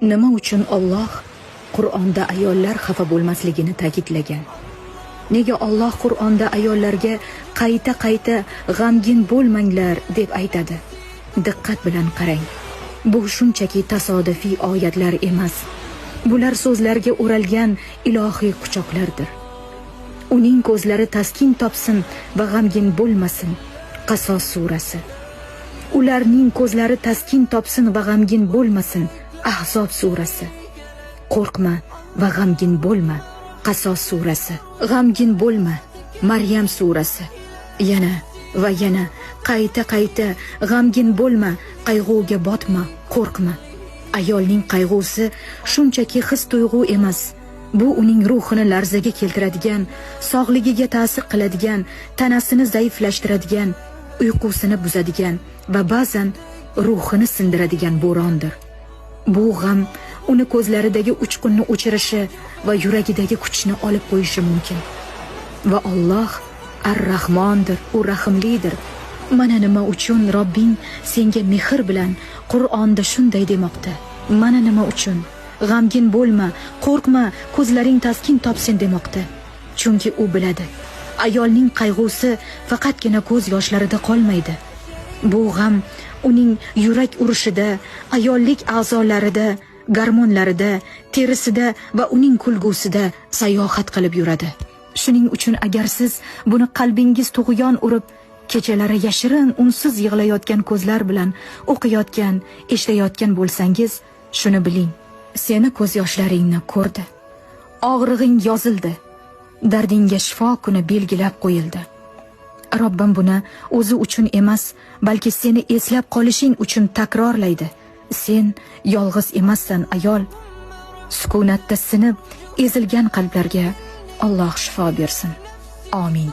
Nima uchun Alloh Qur'onda ayollar xafa bo'lmasligini ta'kidlagan? Nega Alloh Qur'onda ayollarga qayta g'amgin bo'lmanglar deb aytadi? Diqqat bilan qarang. Bu shunchaki tasodifiy oyatlar emas. Bular so'zlarga o'ralgan ilohiy quchoqlardir. Uning ko'zlari taskin topsin va g'amgin bo'lmasin. Qasos surasi. Ularning ko'zlari taskin topsin va g'amgin bo'lmasin. Ahzob surasi. Qo'rqma va g'amgin bo'lma. Qasos surasi. G'amgin bo'lma. Maryam surasi. Yana va yana qayta g'amgin bo'lma, qayg'uga botma, qo'rqma. Ayolning qayg'usi shunchaki his-tuyg'u emas. Bu uning ruhini larzaga keltiradigan, sog'ligiga ta'sir qiladigan, tanasini zaiflashtiradigan, uyqusini buzadigan va ba'zan ruhini sindiradigan bo'rondir. Bu g'am uni ko'zlaridagi uchqunni o'chirishi va yuragidagi kuchni olib qo'yishi mumkin. Va Alloh Ar-Rahmondir, u rahimlidir. Mana nima uchun Robbing senga mehr bilan Qur'onda shunday demoqda. Mana nima uchun g'amgin bo'lma, qo'rqma, ko'zlaring taskin topsin demoqda. Chunki u biladi, ayolning qayg'usi faqatgina ko'z yoshlarida qolmaydi. Bu g'am uning yurak urishida, ayollik a'zolarida, gormonlarida, terisida va uning kulgusida sayohat qilib yuradi. Shuning uchun agar siz buni qalbingiz tug'yon urib, kechalari yashirin unsiz yig'layotgan ko'zlar bilan o'qiyotgan, eshitayotgan bo'lsangiz, shuni biling. Seni ko'z yoshlaringni ko'rdi. Og'rig'ing yozildi. Dardingga shifo kuni belgilab qo'yildi. Robbim buni o'zi uchun emas, balki seni eslab qolishing uchun takrorlaydi. Sen yolg'iz emassan ayol. Sukunatda sinib, ezilgan qalblarga Alloh shifo bersin. Amin.